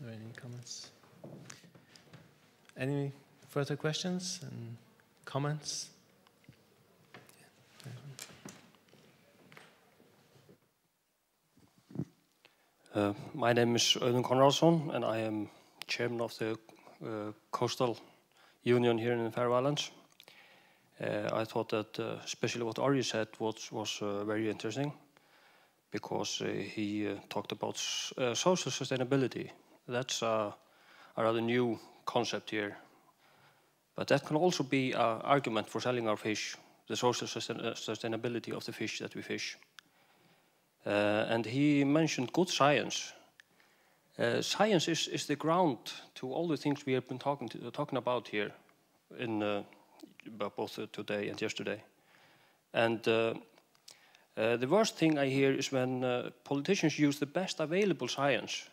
Are there any comments? Any further questions and comments? My name is Auðun Konradsson, and I am chairman of the Coastal Union here in the Faroe Islands. I thought that especially what Ari said was very interesting, because he talked about social sustainability. That's a rather new concept here. But that can also be an argument for selling our fish, the social sustainability of the fish that we fish. And he mentioned good science. Science is the ground to all the things we have been talking about here, in both today and yesterday. And the worst thing I hear is when politicians use the best available science.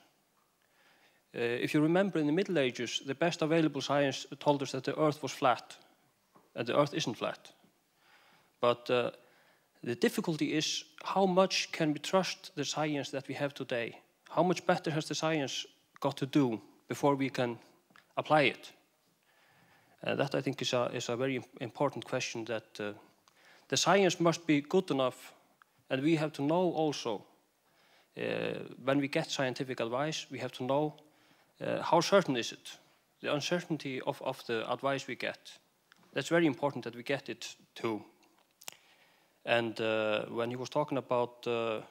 If you remember, in the Middle Ages, the best available science told us that the Earth was flat, and the Earth isn't flat. But the difficulty is, how much can we trust the science that we have today? How much better has the science got to do before we can apply it? That, I think, is a very important question, that the science must be good enough, and we have to know also, when we get scientific advice, we have to know how certain is it, the uncertainty of the advice we get. That's very important that we get it too. And when he was talking about the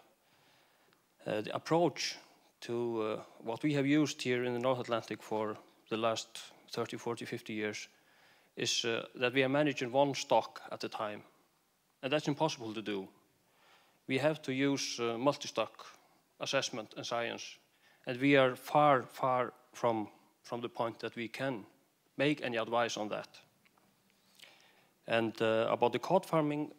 approach to what we have used here in the North Atlantic for the last 30, 40, 50 years, is that we are managing one stock at a time. And that's impossible to do. We have to use multi-stock assessment and science. And we are far, far from the point that we can make any advice on that. And about the cod farming,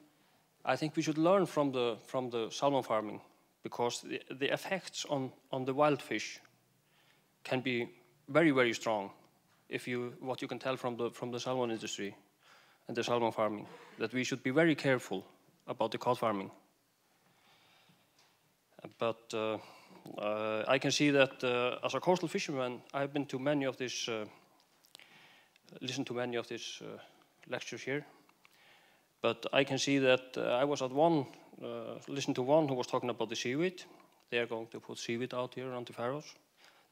I think we should learn from the salmon farming, because the effects on the wild fish can be very, very strong. What you can tell from the salmon industry and the salmon farming, that we should be very careful about the cod farming. But I can see that as a coastal fisherman, I've been to many of these, listened to many of these lectures here. But I can see that I was at one, listened to one who was talking about the seaweed. They are going to put seaweed out here around the Faroes.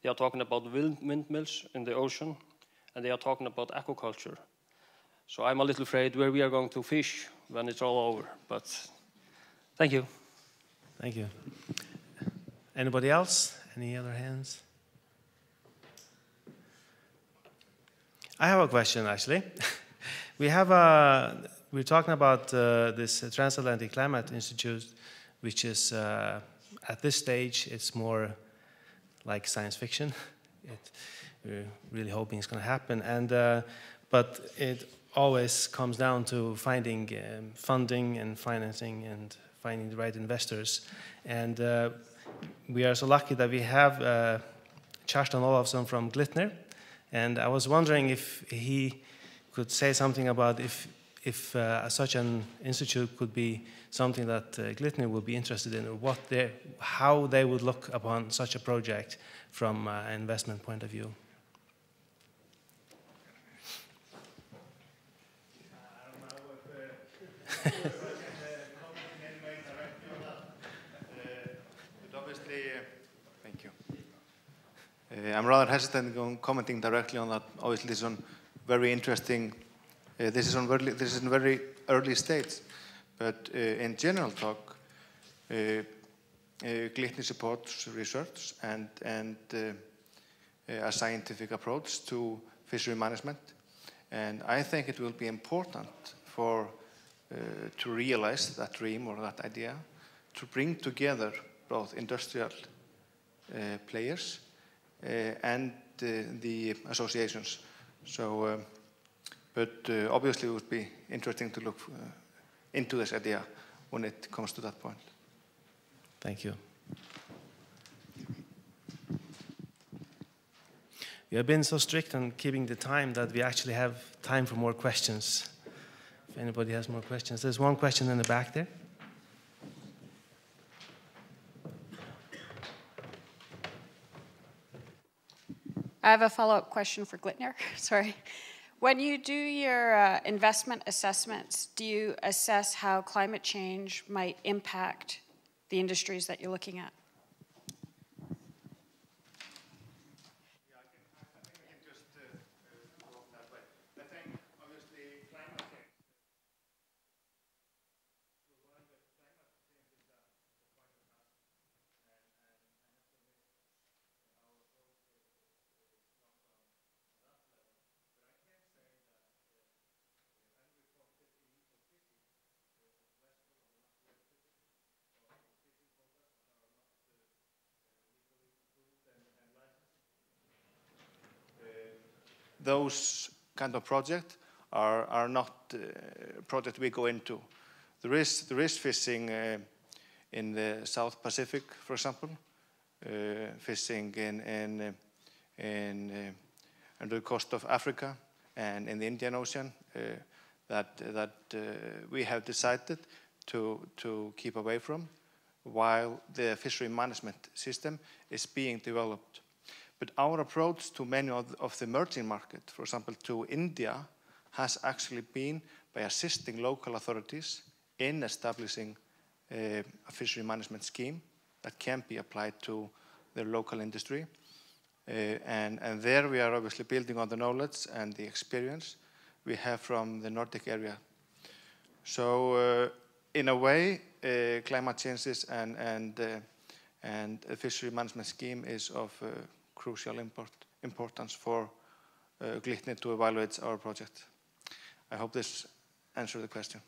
They are talking about windmills in the ocean, and they are talking about aquaculture. So I'm a little afraid where we are going to fish when it's all over. But thank you. Thank you. Anybody else? Any other hands? I have a question, actually. We're talking about this Transatlantic Climate Institute, which is, at this stage, it's more like science fiction. We're really hoping it's going to happen. But it always comes down to finding funding and financing and finding the right investors. And we are so lucky that we have Kjartan Ólafsson from Glitnir. And I was wondering if he could say something about if such an institute could be something that Glitnir would be interested in, or how they would look upon such a project from an investment point of view. Thank you. I'm rather hesitant on commenting directly on that. Obviously, this is on very interesting. This is in very early stage, but in general talk, Glitnir supports research and a scientific approach to fishery management, and I think it will be important to realize that dream or that idea, to bring together both industrial players and the associations. So, but obviously it would be interesting to look into this idea when it comes to that point. Thank you. We have been so strict on keeping the time that we actually have time for more questions. If anybody has more questions. There's one question in the back there. I have a follow-up question for Glitnir. Sorry. When you do your investment assessments, do you assess how climate change might impact the industries that you're looking at? Those kind of projects are not projects we go into. There is fishing in the South Pacific, for example, fishing under the coast of Africa and in the Indian Ocean that we have decided to keep away from, while the fishery management system is being developed. But our approach to many of the emerging markets, for example, to India, has actually been by assisting local authorities in establishing a fishery management scheme that can be applied to their local industry. And there we are obviously building on the knowledge and the experience we have from the Nordic area. So in a way, climate changes and a fishery management scheme is of crucial importance for Glitnir to evaluate our project. I hope this answered the question.